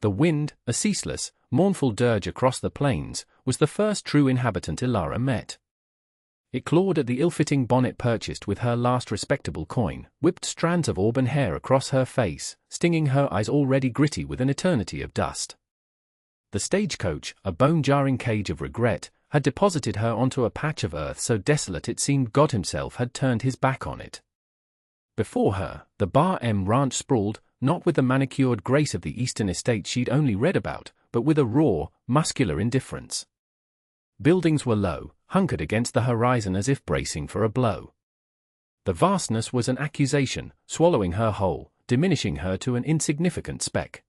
The wind, a ceaseless, mournful dirge across the plains, was the first true inhabitant Ilara met. It clawed at the ill-fitting bonnet purchased with her last respectable coin, whipped strands of auburn hair across her face, stinging her eyes already gritty with an eternity of dust. The stagecoach, a bone-jarring cage of regret, had deposited her onto a patch of earth so desolate it seemed God himself had turned his back on it. Before her, the Bar M ranch sprawled, not with the manicured grace of the eastern estate she'd only read about, but with a raw, muscular indifference. Buildings were low, hunkered against the horizon as if bracing for a blow. The vastness was an accusation, swallowing her whole, diminishing her to an insignificant speck.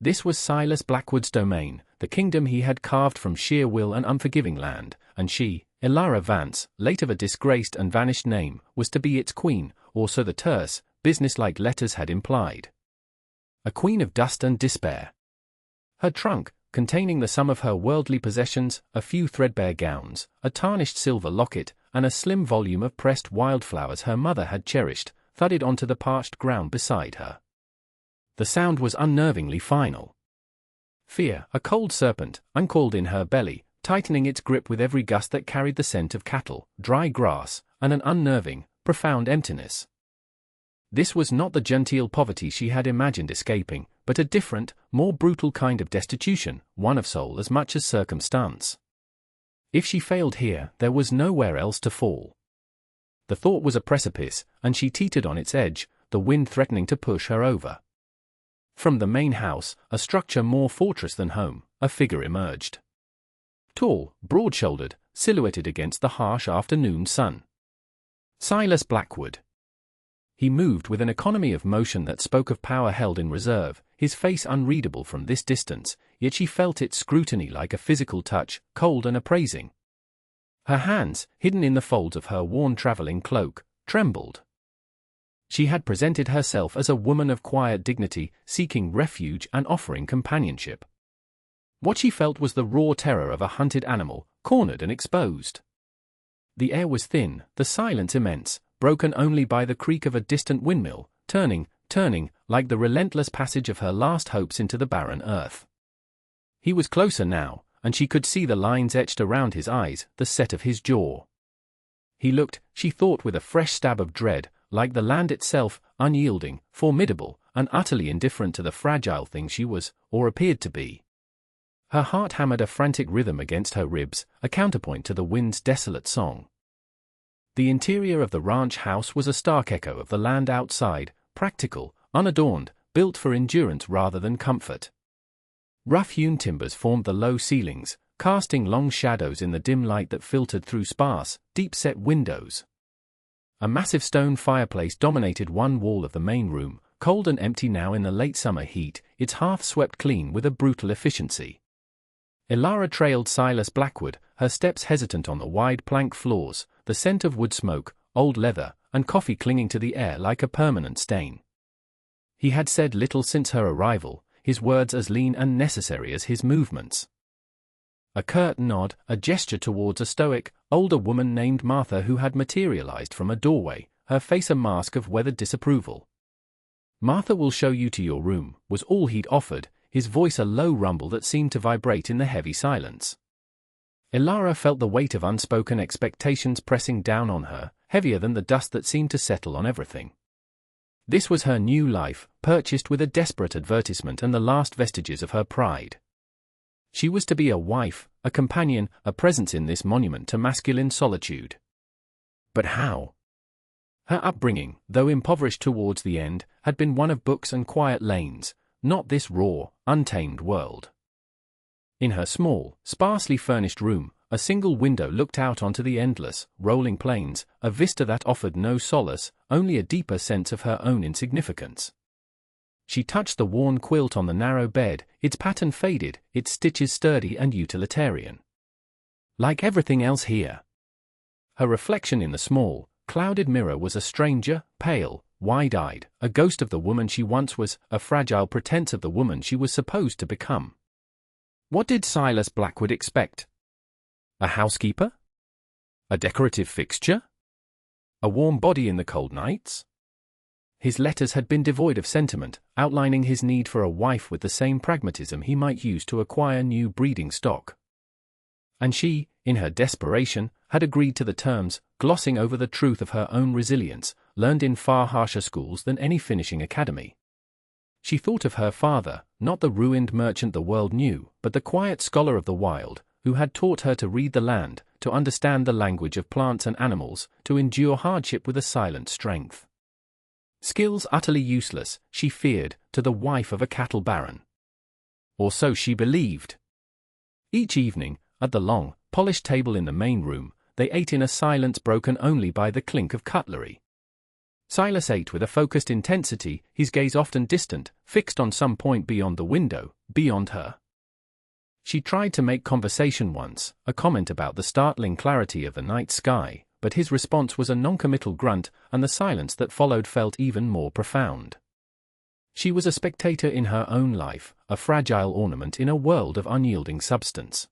This was Silas Blackwood's domain, the kingdom he had carved from sheer will and unforgiving land, and she, Ilara Vance, late of a disgraced and vanished name, was to be its queen, or so the terse, businesslike letters had implied. A queen of dust and despair. Her trunk, containing the sum of her worldly possessions, a few threadbare gowns, a tarnished silver locket, and a slim volume of pressed wildflowers her mother had cherished, thudded onto the parched ground beside her. The sound was unnervingly final. Fear, a cold serpent, uncalled in her belly, tightening its grip with every gust that carried the scent of cattle, dry grass, and an unnerving, profound emptiness. This was not the genteel poverty she had imagined escaping, but a different, more brutal kind of destitution, one of soul as much as circumstance. If she failed here, there was nowhere else to fall. The thought was a precipice, and she teetered on its edge, the wind threatening to push her over. From the main house, a structure more fortress than home, a figure emerged. Tall, broad-shouldered, silhouetted against the harsh afternoon sun. Silas Blackwood. He moved with an economy of motion that spoke of power held in reserve, his face unreadable from this distance, yet she felt its scrutiny like a physical touch, cold and appraising. Her hands, hidden in the folds of her worn traveling cloak, trembled. She had presented herself as a woman of quiet dignity, seeking refuge and offering companionship. What she felt was the raw terror of a hunted animal, cornered and exposed. The air was thin, the silence immense, broken only by the creak of a distant windmill, turning, like the relentless passage of her last hopes into the barren earth. He was closer now, and she could see the lines etched around his eyes, the set of his jaw. He looked, she thought with a fresh stab of dread, like the land itself, unyielding, formidable, and utterly indifferent to the fragile thing she was, or appeared to be. Her heart hammered a frantic rhythm against her ribs, a counterpoint to the wind's desolate song. The interior of the ranch house was a stark echo of the land outside, practical, unadorned, built for endurance rather than comfort. Rough-hewn timbers formed the low ceilings, casting long shadows in the dim light that filtered through sparse, deep-set windows. A massive stone fireplace dominated one wall of the main room, cold and empty now in the late summer heat, its hearth swept clean with a brutal efficiency. Ilara trailed Silas Blackwood, her steps hesitant on the wide plank floors, the scent of wood smoke, old leather, and coffee clinging to the air like a permanent stain. He had said little since her arrival, his words as lean and necessary as his movements. A curt nod, a gesture towards a stoic, older woman named Martha who had materialized from a doorway, her face a mask of weathered disapproval. "Martha will show you to your room," was all he'd offered, his voice a low rumble that seemed to vibrate in the heavy silence. Ilara felt the weight of unspoken expectations pressing down on her, heavier than the dust that seemed to settle on everything. This was her new life, purchased with a desperate advertisement and the last vestiges of her pride. She was to be a wife, a companion, a presence in this monument to masculine solitude. But how? Her upbringing, though impoverished towards the end, had been one of books and quiet lanes, not this raw, untamed world. In her small, sparsely furnished room, a single window looked out onto the endless, rolling plains, a vista that offered no solace, only a deeper sense of her own insignificance. She touched the worn quilt on the narrow bed, its pattern faded, its stitches sturdy and utilitarian. Like everything else here. Her reflection in the small, clouded mirror was a stranger, pale, wide-eyed, a ghost of the woman she once was, a fragile pretense of the woman she was supposed to become. What did Silas Blackwood expect? A housekeeper? A decorative fixture? A warm body in the cold nights? His letters had been devoid of sentiment, outlining his need for a wife with the same pragmatism he might use to acquire new breeding stock. And she, in her desperation, had agreed to the terms, glossing over the truth of her own resilience, learned in far harsher schools than any finishing academy. She thought of her father, not the ruined merchant the world knew, but the quiet scholar of the wild, who had taught her to read the land, to understand the language of plants and animals, to endure hardship with a silent strength. Skills utterly useless, she feared, to the wife of a cattle baron. Or so she believed. Each evening, at the long, polished table in the main room, they ate in a silence broken only by the clink of cutlery. Silas ate with a focused intensity, his gaze often distant, fixed on some point beyond the window, beyond her. She tried to make conversation once, a comment about the startling clarity of the night sky, but his response was a noncommittal grunt, and the silence that followed felt even more profound. She was a spectator in her own life, a fragile ornament in a world of unyielding substance.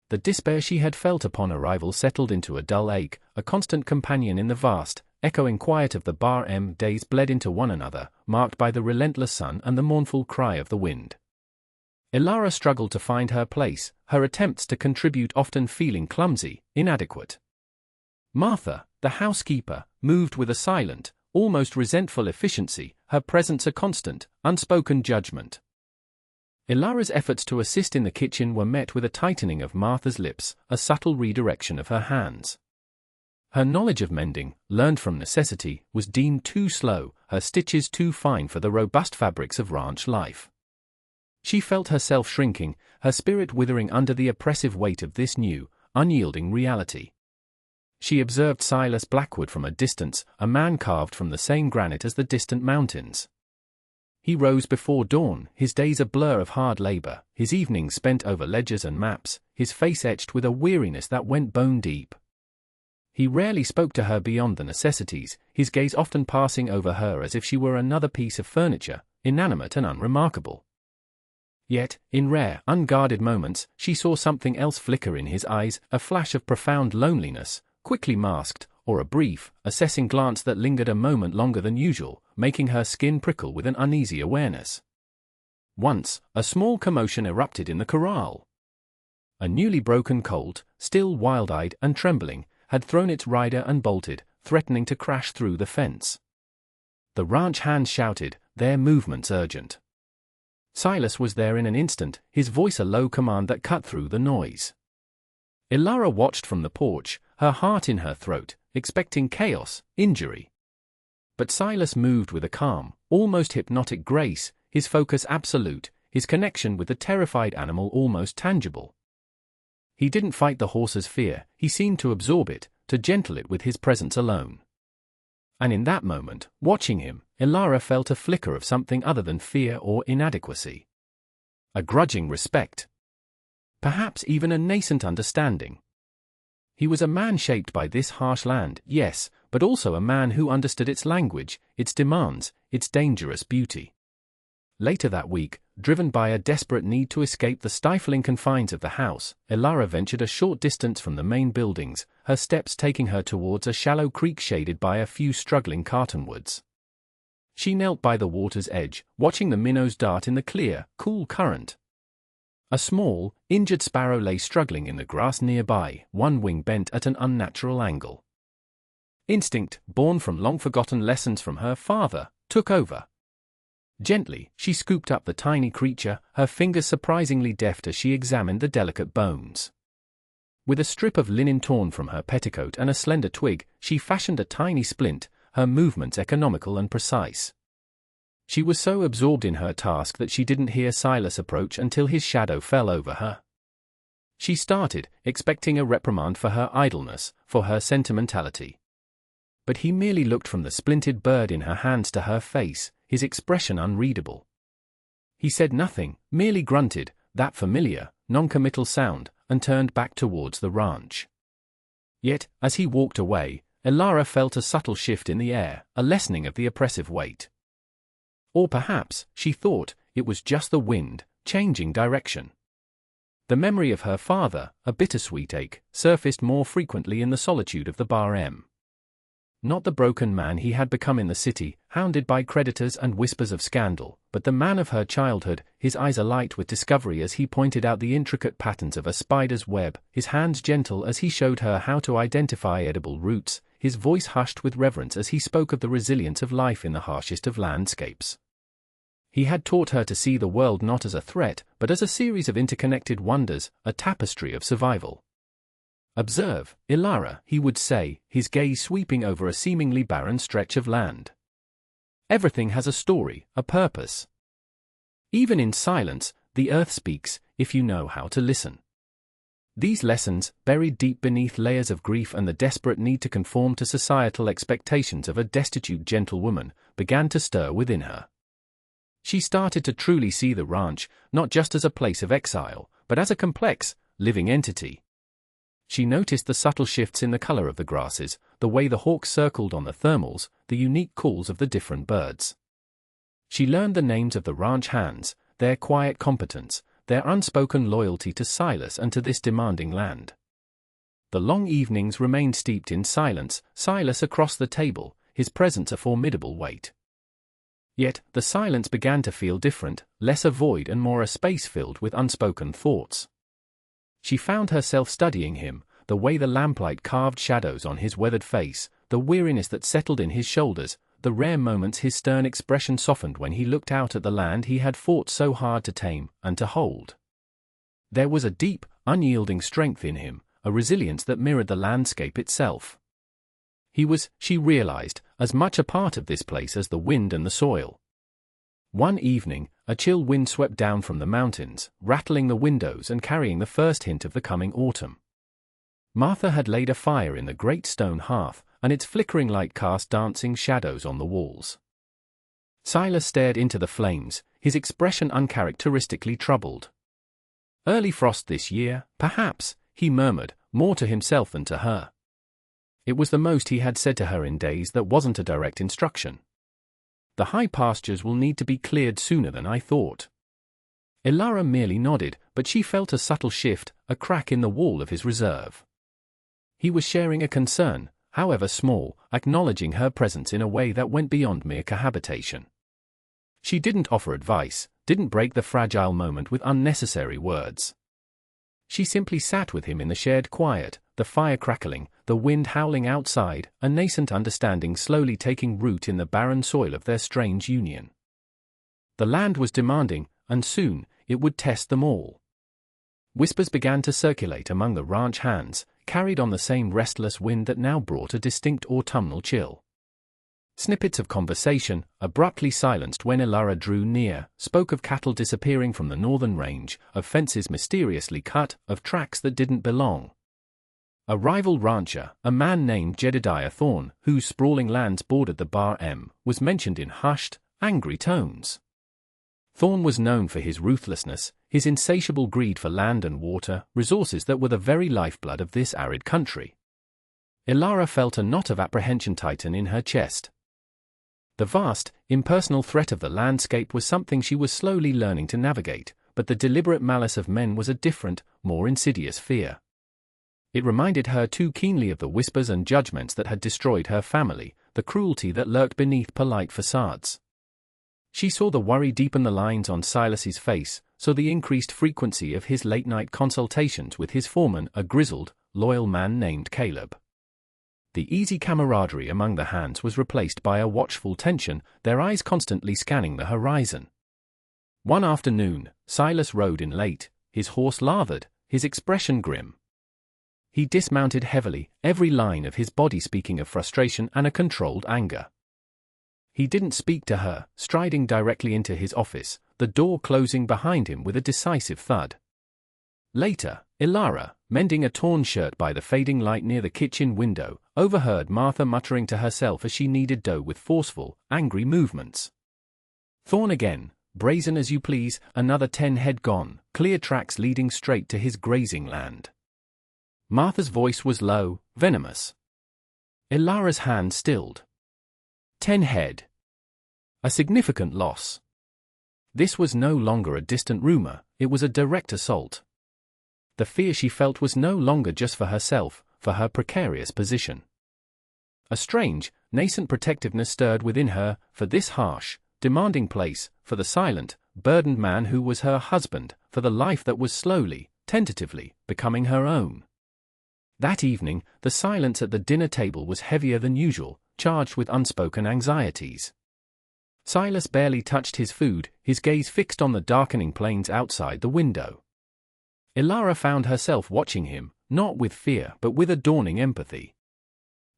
The despair she had felt upon arrival settled into a dull ache, a constant companion in the vast, echoing quiet of the Bar M. Days bled into one another, marked by the relentless sun and the mournful cry of the wind. Ilara struggled to find her place, her attempts to contribute often feeling clumsy, inadequate. Martha, the housekeeper, moved with a silent, almost resentful efficiency, her presence a constant, unspoken judgment. Ilara's efforts to assist in the kitchen were met with a tightening of Martha's lips, a subtle redirection of her hands. Her knowledge of mending, learned from necessity, was deemed too slow, her stitches too fine for the robust fabrics of ranch life. She felt herself shrinking, her spirit withering under the oppressive weight of this new, unyielding reality. She observed Silas Blackwood from a distance, a man carved from the same granite as the distant mountains. He rose before dawn, his days a blur of hard labor, his evenings spent over ledgers and maps, his face etched with a weariness that went bone deep. He rarely spoke to her beyond the necessities, his gaze often passing over her as if she were another piece of furniture, inanimate and unremarkable. Yet, in rare, unguarded moments, she saw something else flicker in his eyes, a flash of profound loneliness, quickly masked, or a brief, assessing glance that lingered a moment longer than usual, making her skin prickle with an uneasy awareness. Once, a small commotion erupted in the corral. A newly broken colt, still wild-eyed and trembling, had thrown its rider and bolted, threatening to crash through the fence. The ranch hands shouted, their movements urgent. Silas was there in an instant, his voice a low command that cut through the noise. Ilara watched from the porch, her heart in her throat, expecting chaos, injury. But Silas moved with a calm, almost hypnotic grace, his focus absolute, his connection with the terrified animal almost tangible. He didn't fight the horse's fear, he seemed to absorb it, to gentle it with his presence alone. And in that moment, watching him, Ilara felt a flicker of something other than fear or inadequacy. A grudging respect. Perhaps even a nascent understanding. He was a man shaped by this harsh land, yes, but also a man who understood its language, its demands, its dangerous beauty. Later that week, driven by a desperate need to escape the stifling confines of the house, Ilara ventured a short distance from the main buildings, her steps taking her towards a shallow creek shaded by a few struggling cottonwoods. She knelt by the water's edge, watching the minnows dart in the clear, cool current. A small, injured sparrow lay struggling in the grass nearby, one wing bent at an unnatural angle. Instinct, born from long-forgotten lessons from her father, took over. Gently, she scooped up the tiny creature, her fingers surprisingly deft as she examined the delicate bones. With a strip of linen torn from her petticoat and a slender twig, she fashioned a tiny splint, her movements economical and precise. She was so absorbed in her task that she didn't hear Silas approach until his shadow fell over her. She started, expecting a reprimand for her idleness, for her sentimentality. But he merely looked from the splinted bird in her hands to her face, his expression unreadable. He said nothing, merely grunted, that familiar, non-committal sound, and turned back towards the ranch. Yet, as he walked away, Ilara felt a subtle shift in the air, a lessening of the oppressive weight. Or perhaps, she thought, it was just the wind, changing direction. The memory of her father, a bittersweet ache, surfaced more frequently in the solitude of the Bar M. not the broken man he had become in the city, hounded by creditors and whispers of scandal, but the man of her childhood, his eyes alight with discovery as he pointed out the intricate patterns of a spider's web, his hands gentle as he showed her how to identify edible roots, his voice hushed with reverence as he spoke of the resilience of life in the harshest of landscapes. He had taught her to see the world not as a threat, but as a series of interconnected wonders, a tapestry of survival. "Observe, Ilara," he would say, his gaze sweeping over a seemingly barren stretch of land. "Everything has a story, a purpose. Even in silence, the earth speaks, if you know how to listen." These lessons, buried deep beneath layers of grief and the desperate need to conform to societal expectations of a destitute gentlewoman, began to stir within her. She started to truly see the ranch, not just as a place of exile, but as a complex, living entity. She noticed the subtle shifts in the color of the grasses, the way the hawks circled on the thermals, the unique calls of the different birds. She learned the names of the ranch hands, their quiet competence, their unspoken loyalty to Silas and to this demanding land. The long evenings remained steeped in silence, Silas across the table, his presence a formidable weight. Yet, the silence began to feel different, less a void and more a space filled with unspoken thoughts. She found herself studying him, the way the lamplight carved shadows on his weathered face, the weariness that settled in his shoulders, the rare moments his stern expression softened when he looked out at the land he had fought so hard to tame and to hold. There was a deep, unyielding strength in him, a resilience that mirrored the landscape itself. He was, she realized, as much a part of this place as the wind and the soil. One evening, a chill wind swept down from the mountains, rattling the windows and carrying the first hint of the coming autumn. Martha had laid a fire in the great stone hearth, and its flickering light cast dancing shadows on the walls. Silas stared into the flames, his expression uncharacteristically troubled. "Early frost this year, perhaps," he murmured, more to himself than to her. It was the most he had said to her in days that wasn't a direct instruction. "The high pastures will need to be cleared sooner than I thought." Ilara merely nodded, but she felt a subtle shift, a crack in the wall of his reserve. He was sharing a concern, however small, acknowledging her presence in a way that went beyond mere cohabitation. She didn't offer advice, didn't break the fragile moment with unnecessary words. She simply sat with him in the shared quiet, the fire crackling, the wind howling outside, a nascent understanding slowly taking root in the barren soil of their strange union. The land was demanding, and soon, it would test them all. Whispers began to circulate among the ranch hands, carried on the same restless wind that now brought a distinct autumnal chill. Snippets of conversation, abruptly silenced when Ilara drew near, spoke of cattle disappearing from the northern range, of fences mysteriously cut, of tracks that didn't belong. A rival rancher, a man named Jedediah Thorne, whose sprawling lands bordered the Bar M, was mentioned in hushed, angry tones. Thorne was known for his ruthlessness, his insatiable greed for land and water, resources that were the very lifeblood of this arid country. Ilara felt a knot of apprehension tighten in her chest. The vast, impersonal threat of the landscape was something she was slowly learning to navigate, but the deliberate malice of men was a different, more insidious fear. It reminded her too keenly of the whispers and judgments that had destroyed her family, the cruelty that lurked beneath polite facades. She saw the worry deepen the lines on Silas's face, saw the increased frequency of his late-night consultations with his foreman, a grizzled, loyal man named Caleb. The easy camaraderie among the hands was replaced by a watchful tension, their eyes constantly scanning the horizon. One afternoon, Silas rode in late, his horse lathered, his expression grim. He dismounted heavily, every line of his body speaking of frustration and a controlled anger. He didn't speak to her, striding directly into his office, the door closing behind him with a decisive thud. Later, Ilara, mending a torn shirt by the fading light near the kitchen window, overheard Martha muttering to herself as she kneaded dough with forceful, angry movements. "Thorne again, brazen as you please, another 10 head gone, clear tracks leading straight to his grazing land." Martha's voice was low, venomous. Ilara's hand stilled. 10 head. A significant loss. This was no longer a distant rumor, it was a direct assault. The fear she felt was no longer just for herself, for her precarious position. A strange, nascent protectiveness stirred within her for this harsh, demanding place, for the silent, burdened man who was her husband, for the life that was slowly, tentatively, becoming her own. That evening, the silence at the dinner table was heavier than usual, charged with unspoken anxieties. Silas barely touched his food, his gaze fixed on the darkening plains outside the window. Ilara found herself watching him, not with fear but with a dawning empathy.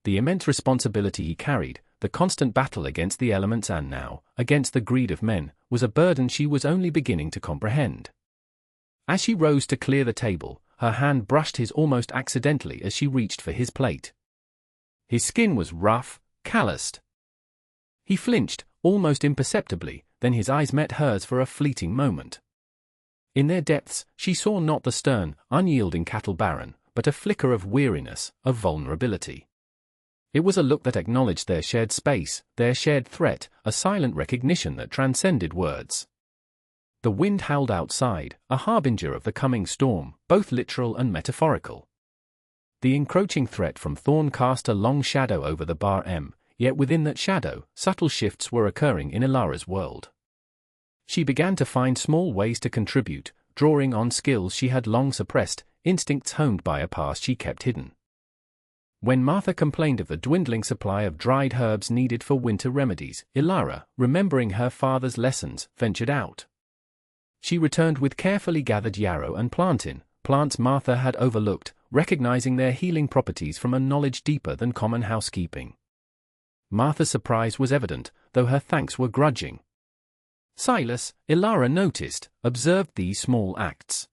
The immense responsibility he carried, the constant battle against the elements and now, against the greed of men, was a burden she was only beginning to comprehend. As she rose to clear the table, her hand brushed his almost accidentally as she reached for his plate. His skin was rough, calloused. He flinched, almost imperceptibly, then his eyes met hers for a fleeting moment. In their depths, she saw not the stern, unyielding cattle baron, but a flicker of weariness, of vulnerability. It was a look that acknowledged their shared space, their shared threat, a silent recognition that transcended words. The wind howled outside, a harbinger of the coming storm, both literal and metaphorical. The encroaching threat from Thorn cast a long shadow over the Bar M, yet within that shadow, subtle shifts were occurring in Ilara's world. She began to find small ways to contribute, drawing on skills she had long suppressed, instincts honed by a past she kept hidden. When Martha complained of the dwindling supply of dried herbs needed for winter remedies, Ilara, remembering her father's lessons, ventured out. She returned with carefully gathered yarrow and plantain, plants Martha had overlooked, recognizing their healing properties from a knowledge deeper than common housekeeping. Martha's surprise was evident, though her thanks were grudging. Silas, Ilara noticed, observed these small acts.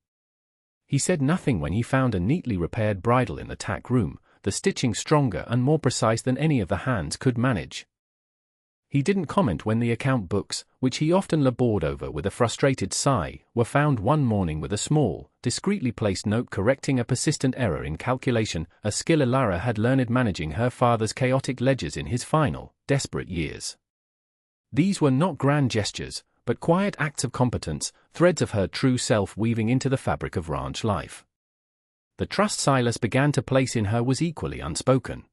He said nothing when he found a neatly repaired bridle in the tack room, the stitching stronger and more precise than any of the hands could manage. He didn't comment when the account books, which he often labored over with a frustrated sigh, were found one morning with a small, discreetly placed note correcting a persistent error in calculation, a skill Ilara had learned managing her father's chaotic ledgers in his final, desperate years. These were not grand gestures, but quiet acts of competence, threads of her true self weaving into the fabric of ranch life. The trust Silas began to place in her was equally unspoken.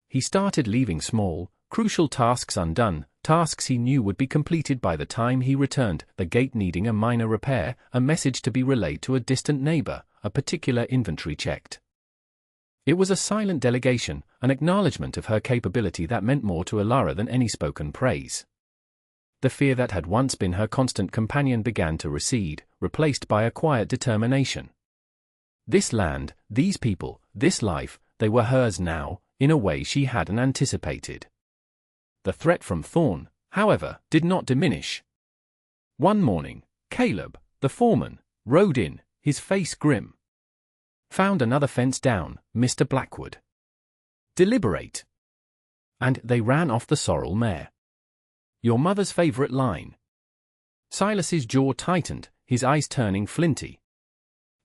He started leaving small, crucial tasks undone, tasks he knew would be completed by the time he returned, the gate needing a minor repair, a message to be relayed to a distant neighbor, a particular inventory checked. It was a silent delegation, an acknowledgement of her capability that meant more to Ilara than any spoken praise. The fear that had once been her constant companion began to recede, replaced by a quiet determination. This land, these people, this life, they were hers now, in a way she hadn't anticipated. The threat from Thorn, however, did not diminish. One morning, Caleb, the foreman, rode in, his face grim. Found another fence down, Mr. Blackwood. Deliberate. And they ran off the sorrel mare. Your mother's favorite line. Silas's jaw tightened, his eyes turning flinty.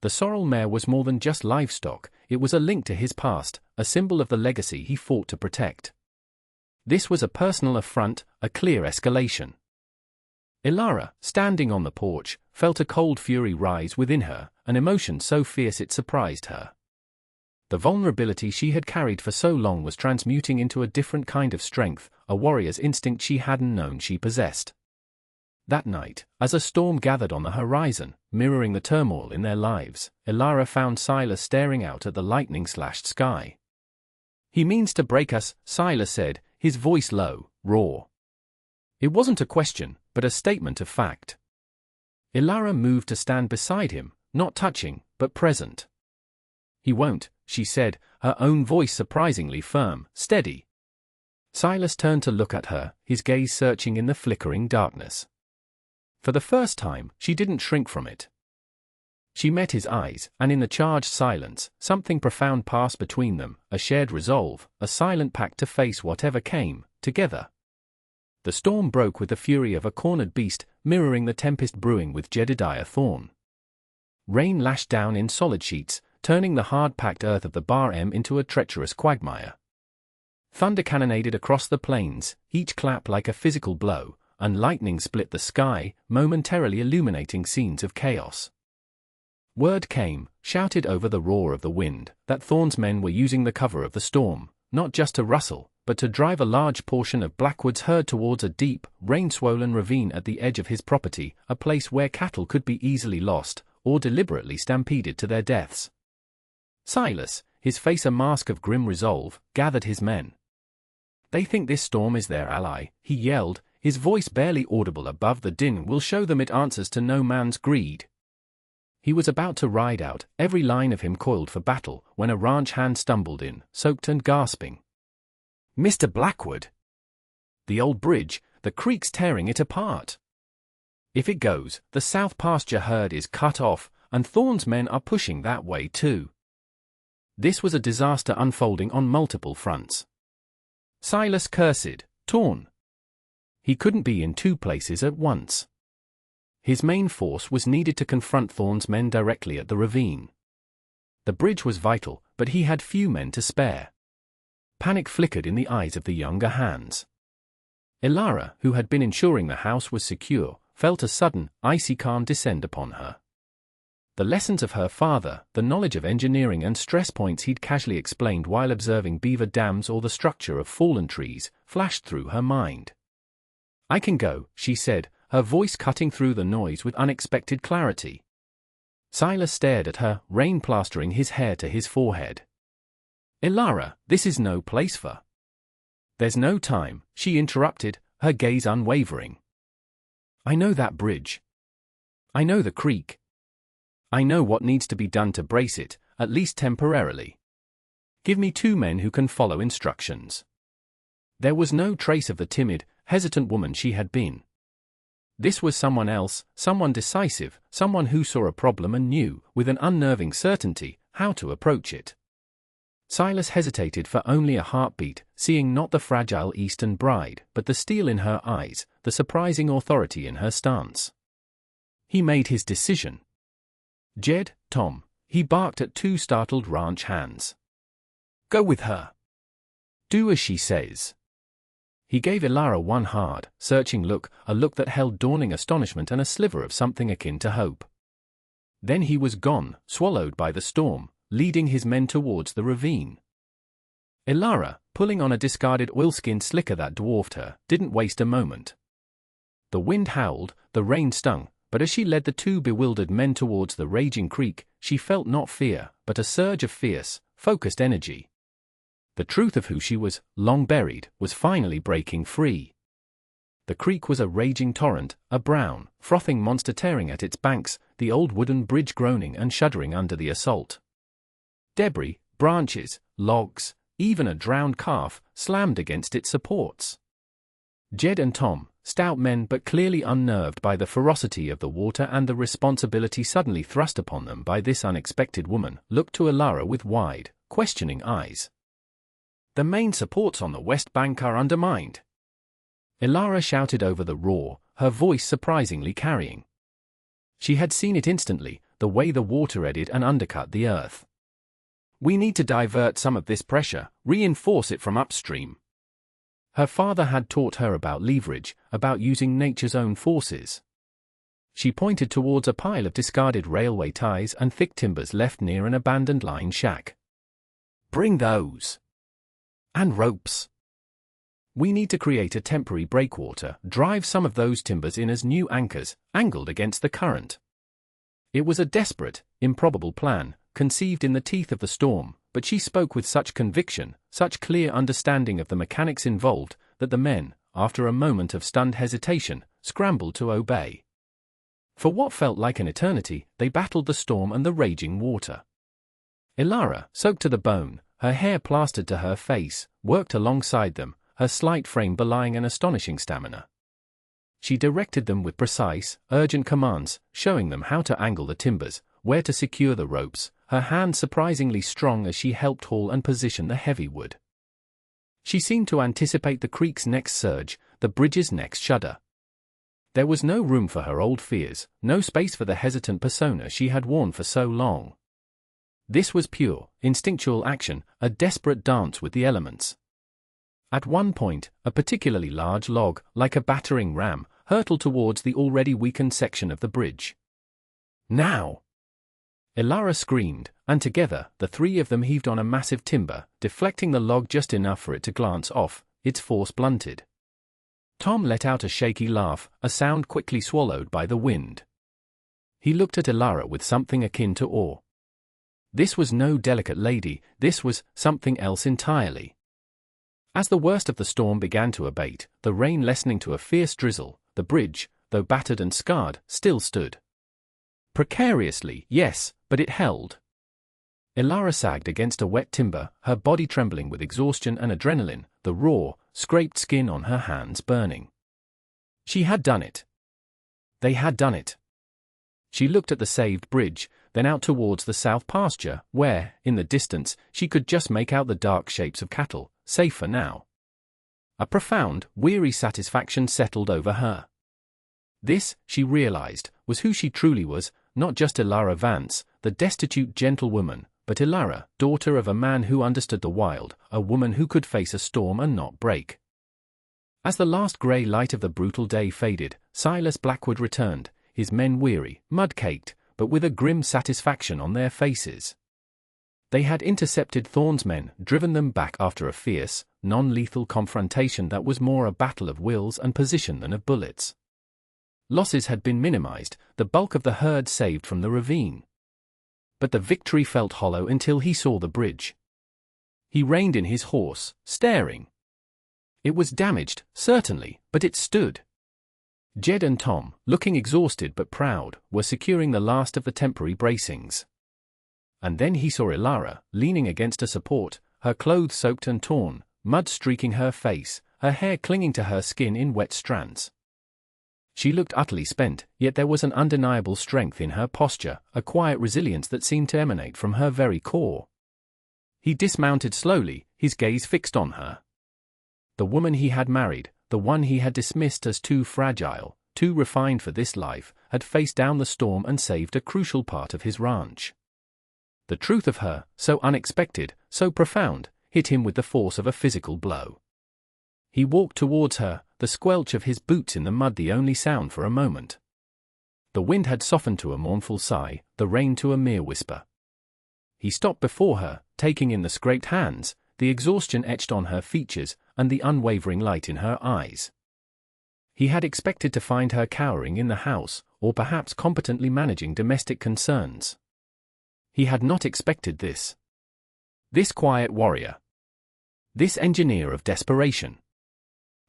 The sorrel mare was more than just livestock, it was a link to his past, a symbol of the legacy he fought to protect. This was a personal affront, a clear escalation. Ilara, standing on the porch, felt a cold fury rise within her, an emotion so fierce it surprised her. The vulnerability she had carried for so long was transmuting into a different kind of strength, a warrior's instinct she hadn't known she possessed. That night, as a storm gathered on the horizon, mirroring the turmoil in their lives, Ilara found Silas staring out at the lightning-slashed sky. "He means to break us," Silas said, his voice low, raw. It wasn't a question, but a statement of fact. Ilara moved to stand beside him, not touching, but present. "He won't," she said, her own voice surprisingly firm, steady. Silas turned to look at her, his gaze searching in the flickering darkness. For the first time, she didn't shrink from it. She met his eyes, and in the charged silence, something profound passed between them, a shared resolve, a silent pact to face whatever came, together. The storm broke with the fury of a cornered beast, mirroring the tempest brewing with Jedediah Thorn. Rain lashed down in solid sheets, turning the hard-packed earth of the Bar M into a treacherous quagmire. Thunder cannonaded across the plains, each clap like a physical blow, and lightning split the sky, momentarily illuminating scenes of chaos. Word came, shouted over the roar of the wind, that Thorn's men were using the cover of the storm, not just to rustle, but to drive a large portion of Blackwood's herd towards a deep, rain-swollen ravine at the edge of his property, a place where cattle could be easily lost, or deliberately stampeded to their deaths. Silas, his face a mask of grim resolve, gathered his men. "They think this storm is their ally," he yelled, his voice barely audible above the din. "We'll show them it answers to no man's greed." He was about to ride out, every line of him coiled for battle, when a ranch hand stumbled in, soaked and gasping. "Mr. Blackwood! The old bridge, the creek's tearing it apart. If it goes, the south pasture herd is cut off, and Thorne's men are pushing that way too." This was a disaster unfolding on multiple fronts. Silas cursed, torn. He couldn't be in two places at once. His main force was needed to confront Thorne's men directly at the ravine. The bridge was vital, but he had few men to spare. Panic flickered in the eyes of the younger hands. Ilara, who had been ensuring the house was secure, felt a sudden, icy calm descend upon her. The lessons of her father, the knowledge of engineering and stress points he'd casually explained while observing beaver dams or the structure of fallen trees, flashed through her mind. "I can go," she said, her voice cutting through the noise with unexpected clarity. Silas stared at her, rain plastering his hair to his forehead. "Ilara, this is no place for—" "There's no time," she interrupted, her gaze unwavering. "I know that bridge. I know the creek. I know what needs to be done to brace it, at least temporarily. Give me 2 men who can follow instructions." There was no trace of the timid, hesitant woman she had been. This was someone else, someone decisive, someone who saw a problem and knew, with an unnerving certainty, how to approach it. Silas hesitated for only a heartbeat, seeing not the fragile Eastern bride, but the steel in her eyes, the surprising authority in her stance. He made his decision. "Jed, Tom," he barked at 2 startled ranch hands. "Go with her. Do as she says." He gave Ilara one hard, searching look, a look that held dawning astonishment and a sliver of something akin to hope. Then he was gone, swallowed by the storm, leading his men towards the ravine. Ilara, pulling on a discarded oilskin slicker that dwarfed her, didn't waste a moment. The wind howled, the rain stung, but as she led the 2 bewildered men towards the raging creek, she felt not fear, but a surge of fierce, focused energy. The truth of who she was, long buried, was finally breaking free. The creek was a raging torrent, a brown, frothing monster tearing at its banks, the old wooden bridge groaning and shuddering under the assault. Debris, branches, logs, even a drowned calf, slammed against its supports. Jed and Tom, stout men but clearly unnerved by the ferocity of the water and the responsibility suddenly thrust upon them by this unexpected woman, looked to Ilara with wide, questioning eyes. "The main supports on the west bank are undermined," Ilara shouted over the roar, her voice surprisingly carrying. She had seen it instantly, the way the water eddied and undercut the earth. "We need to divert some of this pressure, reinforce it from upstream." Her father had taught her about leverage, about using nature's own forces. She pointed towards a pile of discarded railway ties and thick timbers left near an abandoned line shack. "Bring those. And ropes. We need to create a temporary breakwater, drive some of those timbers in as new anchors, angled against the current." It was a desperate, improbable plan, conceived in the teeth of the storm, but she spoke with such conviction, such clear understanding of the mechanics involved, that the men, after a moment of stunned hesitation, scrambled to obey. For what felt like an eternity, they battled the storm and the raging water. Ilara, soaked to the bone, her hair plastered to her face, worked alongside them, her slight frame belying an astonishing stamina. She directed them with precise, urgent commands, showing them how to angle the timbers, where to secure the ropes, her hand surprisingly strong as she helped haul and position the heavy wood. She seemed to anticipate the creek's next surge, the bridge's next shudder. There was no room for her old fears, no space for the hesitant persona she had worn for so long. This was pure, instinctual action, a desperate dance with the elements. At one point, a particularly large log, like a battering ram, hurtled towards the already weakened section of the bridge. "Now!" Ilara screamed, and together, the three of them heaved on a massive timber, deflecting the log just enough for it to glance off, its force blunted. Tom let out a shaky laugh, a sound quickly swallowed by the wind. He looked at Ilara with something akin to awe. This was no delicate lady, this was something else entirely. As the worst of the storm began to abate, the rain lessening to a fierce drizzle, the bridge, though battered and scarred, still stood. Precariously, yes, but it held. Ilara sagged against a wet timber, her body trembling with exhaustion and adrenaline, the raw, scraped skin on her hands burning. She had done it. They had done it. She looked at the saved bridge, then out towards the south pasture, where, in the distance, she could just make out the dark shapes of cattle, safe for now. A profound, weary satisfaction settled over her. This, she realized, was who she truly was, not just Ilara Vance, the destitute gentlewoman, but Ilara, daughter of a man who understood the wild, a woman who could face a storm and not break. As the last grey light of the brutal day faded, Silas Blackwood returned, his men weary, mud-caked, but with a grim satisfaction on their faces. They had intercepted Thorne's men, driven them back after a fierce, non-lethal confrontation that was more a battle of wills and position than of bullets. Losses had been minimized, the bulk of the herd saved from the ravine. But the victory felt hollow until he saw the bridge. He reined in his horse, staring. It was damaged, certainly, but it stood. Jed and Tom, looking exhausted but proud, were securing the last of the temporary bracings. And then he saw Ilara, leaning against a support, her clothes soaked and torn, mud streaking her face, her hair clinging to her skin in wet strands. She looked utterly spent, yet there was an undeniable strength in her posture, a quiet resilience that seemed to emanate from her very core. He dismounted slowly, his gaze fixed on her. The woman he had married, the one he had dismissed as too fragile, too refined for this life, had faced down the storm and saved a crucial part of his ranch. The truth of her, so unexpected, so profound, hit him with the force of a physical blow. He walked towards her, the squelch of his boots in the mud the only sound for a moment. The wind had softened to a mournful sigh, the rain to a mere whisper. He stopped before her, taking in the scraped hands, the exhaustion etched on her features, and the unwavering light in her eyes. He had expected to find her cowering in the house, or perhaps competently managing domestic concerns. He had not expected this. This quiet warrior. This engineer of desperation.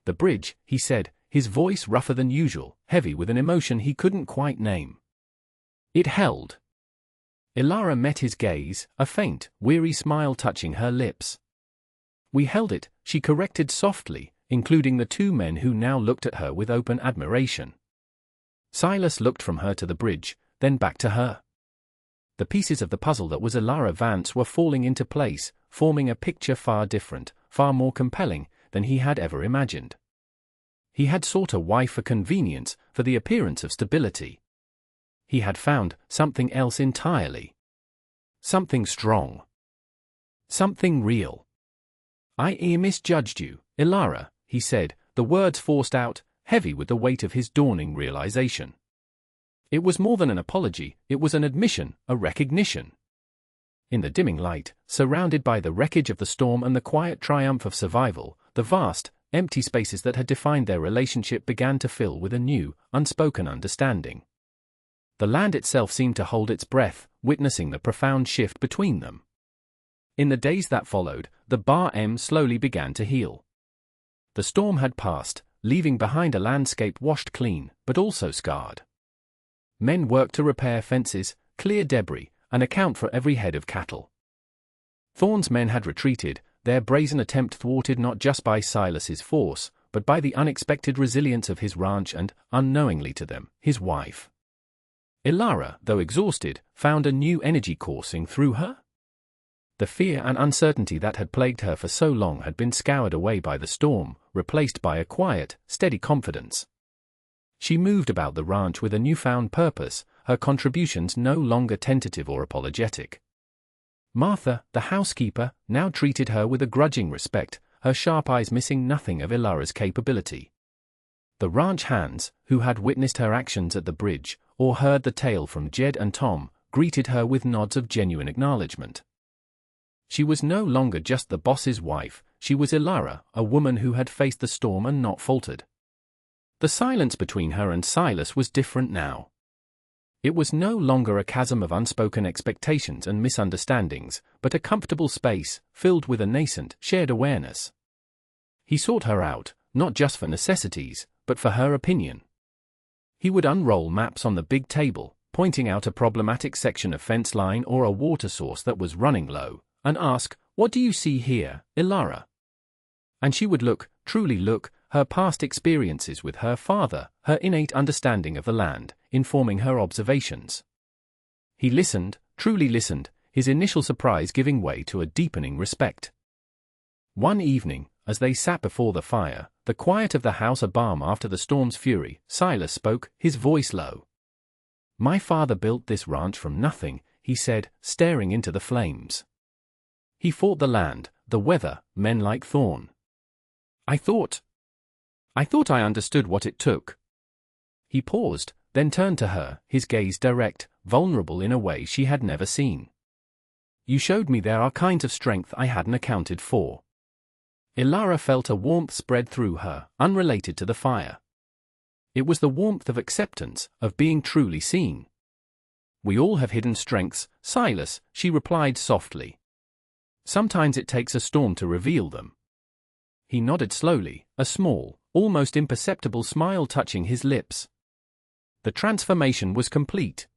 The bridge, he said, his voice rougher than usual, heavy with an emotion he couldn't quite name. It held. Ilara met his gaze, a faint, weary smile touching her lips. We held it, she corrected softly, including the two men who now looked at her with open admiration. Silas looked from her to the bridge, then back to her. The pieces of the puzzle that was Ilara Vance were falling into place, forming a picture far different, far more compelling, than he had ever imagined. He had sought a wife for convenience, for the appearance of stability. He had found something else entirely. Something strong. Something real. I misjudged you, Ilara, he said, the words forced out, heavy with the weight of his dawning realization. It was more than an apology, it was an admission, a recognition. In the dimming light, surrounded by the wreckage of the storm and the quiet triumph of survival, the vast, empty spaces that had defined their relationship began to fill with a new, unspoken understanding. The land itself seemed to hold its breath, witnessing the profound shift between them. In the days that followed, the Bar M slowly began to heal. The storm had passed, leaving behind a landscape washed clean, but also scarred. Men worked to repair fences, clear debris, and account for every head of cattle. Thorne's men had retreated, their brazen attempt thwarted not just by Silas's force, but by the unexpected resilience of his ranch and, unknowingly to them, his wife. Ilara, though exhausted, found a new energy coursing through her. The fear and uncertainty that had plagued her for so long had been scoured away by the storm, replaced by a quiet, steady confidence. She moved about the ranch with a newfound purpose, her contributions no longer tentative or apologetic. Martha, the housekeeper, now treated her with a grudging respect, her sharp eyes missing nothing of Ilara's capability. The ranch hands, who had witnessed her actions at the bridge, or heard the tale from Jed and Tom, greeted her with nods of genuine acknowledgement. She was no longer just the boss's wife, she was Ilara, a woman who had faced the storm and not faltered. The silence between her and Silas was different now. It was no longer a chasm of unspoken expectations and misunderstandings, but a comfortable space, filled with a nascent, shared awareness. He sought her out, not just for necessities, but for her opinion. He would unroll maps on the big table, pointing out a problematic section of fence line or a water source that was running low, and ask, "What do you see here, Ilara?" And she would look, truly look, her past experiences with her father, her innate understanding of the land, informing her observations. He listened, truly listened, his initial surprise giving way to a deepening respect. One evening, as they sat before the fire, the quiet of the house abalm after the storm's fury, Silas spoke, his voice low. "My father built this ranch from nothing," he said, staring into the flames. "He fought the land, the weather, men like Thorn. I thought I understood what it took." He paused, then turned to her, his gaze direct, vulnerable in a way she had never seen. "You showed me there are kinds of strength I hadn't accounted for." Ilara felt a warmth spread through her, unrelated to the fire. It was the warmth of acceptance, of being truly seen. "We all have hidden strengths, Silas," she replied softly. "Sometimes it takes a storm to reveal them." He nodded slowly, a small, almost imperceptible smile touching his lips. The transformation was complete.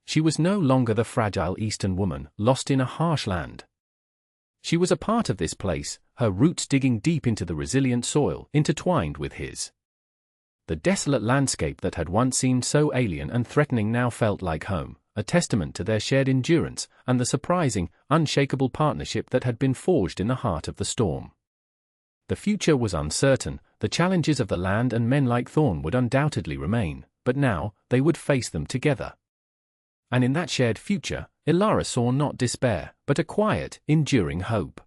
She was no longer the fragile Eastern woman, lost in a harsh land. She was a part of this place, her roots digging deep into the resilient soil, intertwined with his. The desolate landscape that had once seemed so alien and threatening now felt like home, a testament to their shared endurance and the surprising, unshakable partnership that had been forged in the heart of the storm. The future was uncertain, the challenges of the land and men like Thorn would undoubtedly remain, but now, they would face them together. And in that shared future, Ilara saw not despair, but a quiet, enduring hope.